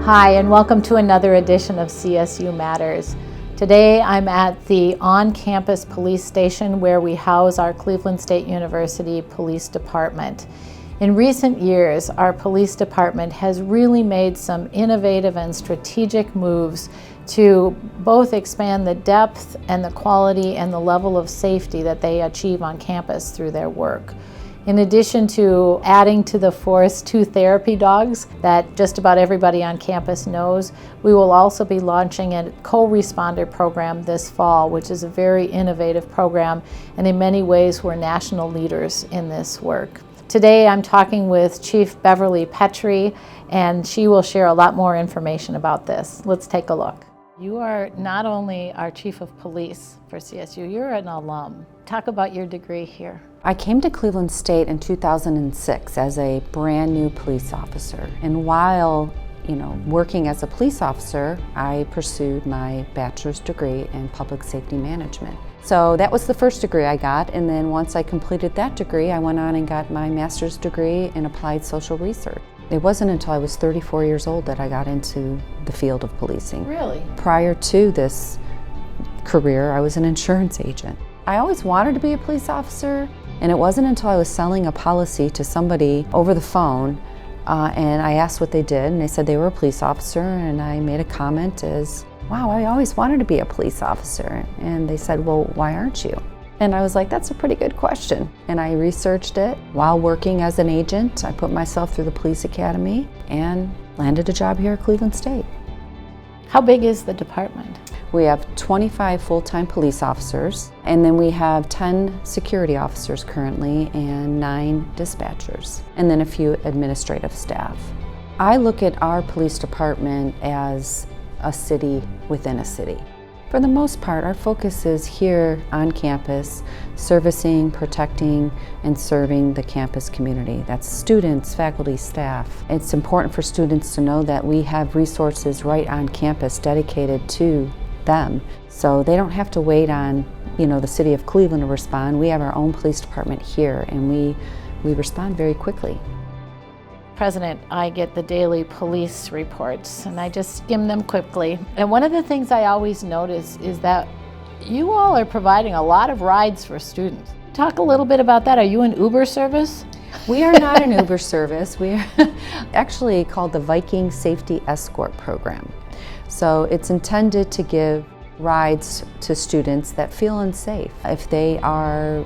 Hi, and welcome to another edition of CSU Matters. Today I'm at the on-campus police station where we house our Cleveland State University Police Department. In recent years, our police department has really made some innovative and strategic moves to both expand the depth and the quality and the level of safety that they achieve on campus through their work. In addition to adding to the force 2 therapy dogs that just about everybody on campus knows, we will also be launching a co-responder program this fall, which is a very innovative program, and in many ways we're national leaders in this work. Today I'm talking with Chief Beverly Petri, and she will share a lot more information about this. Let's take a look. You are not only our Chief of Police for CSU, you're an alum. Talk about your degree here. I came to Cleveland State in 2006 as a brand new police officer, and while working as a police officer, I pursued my bachelor's degree in public safety management. So that was the first degree I got, and then once I completed that degree, I went on and got my master's degree in applied social research. It wasn't until I was 34 years old that I got into the field of policing. Really? Prior to this career, I was an insurance agent. I always wanted to be a police officer, and it wasn't until I was selling a policy to somebody over the phone and I asked what they did, and they said they were a police officer, and I made a comment as, wow, I always wanted to be a police officer. And they said, well, why aren't you? And I was like, that's a pretty good question. And I researched it while working as an agent. I put myself through the police academy and landed a job here at Cleveland State. How big is the department? We have 25 full-time police officers, and then we have 10 security officers currently and 9 dispatchers, and then a few administrative staff. I look at our police department as a city within a city. For the most part, our focus is here on campus, servicing, protecting, and serving the campus community. That's students, faculty, staff. It's important for students to know that we have resources right on campus dedicated to them, so they don't have to wait on the city of Cleveland to respond. We have our own police department here, and we respond very quickly. President, I get the daily police reports and I just skim them quickly. And one of the things I always notice is that you all are providing a lot of rides for students. Talk a little bit about that. Are you an Uber service? We are not an Uber service. We are actually called the Viking Safety Escort Program. So it's intended to give rides to students that feel unsafe. If they are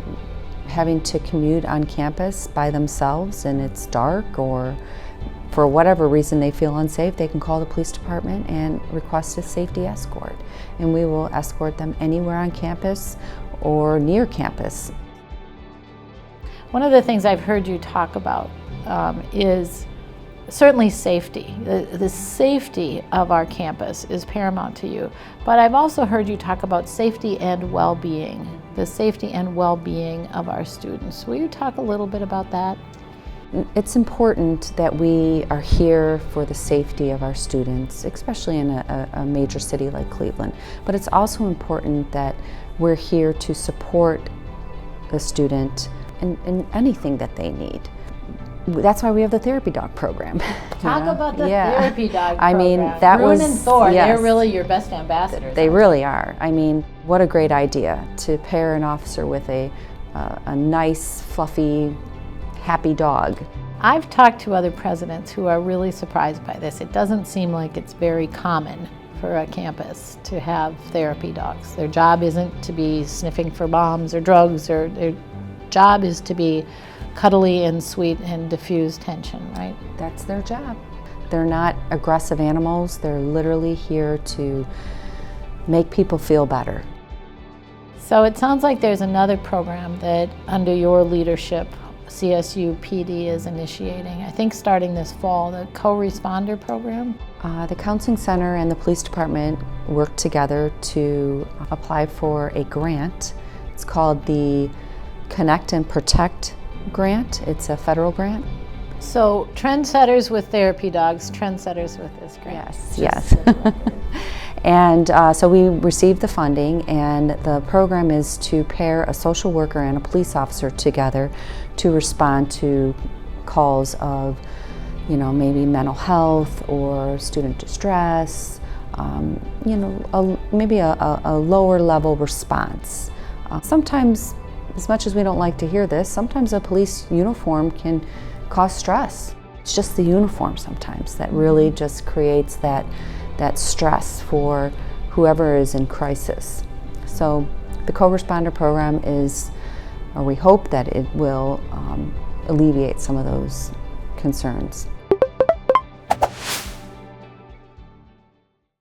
having to commute on campus by themselves and it's dark, or for whatever reason they feel unsafe, they can call the police department and request a safety escort, and we will escort them anywhere on campus or near campus. One of the things I've heard you talk about is certainly safety. The safety of our campus is paramount to you, but I've also heard you talk about safety and well-being, the safety and well-being of our students. Will you talk a little bit about that? It's important that we are here for the safety of our students, especially in a major city like Cleveland, but it's also important that we're here to support the student in anything that they need. That's why we have the therapy dog program. Talk about the therapy dog program. I mean, that Rune was, and Thor, yes, they're really your best ambassadors. They really are. I mean, what a great idea to pair an officer with a nice, fluffy, happy dog. I've talked to other presidents who are really surprised by this. It doesn't seem like it's very common for a campus to have therapy dogs. Their job isn't to be sniffing for bombs or drugs, or their job is to be cuddly and sweet and diffuse tension, right? That's their job. They're not aggressive animals. They're literally here to make people feel better. So it sounds like there's another program that under your leadership CSU PD is initiating, I think starting this fall, the co-responder program. The Counseling Center and the Police Department work together to apply for a grant. It's called the Connect and Protect grant. It's a federal grant. So trendsetters with therapy dogs, trendsetters with this grant. Yes. And so we received the funding, and the program is to pair a social worker and a police officer together to respond to calls of maybe mental health or student distress, maybe a lower level response. Sometimes, as much as we don't like to hear this, sometimes a police uniform can cause stress. It's just the uniform sometimes that really just creates that stress for whoever is in crisis. So the co-responder program we hope that it will alleviate some of those concerns.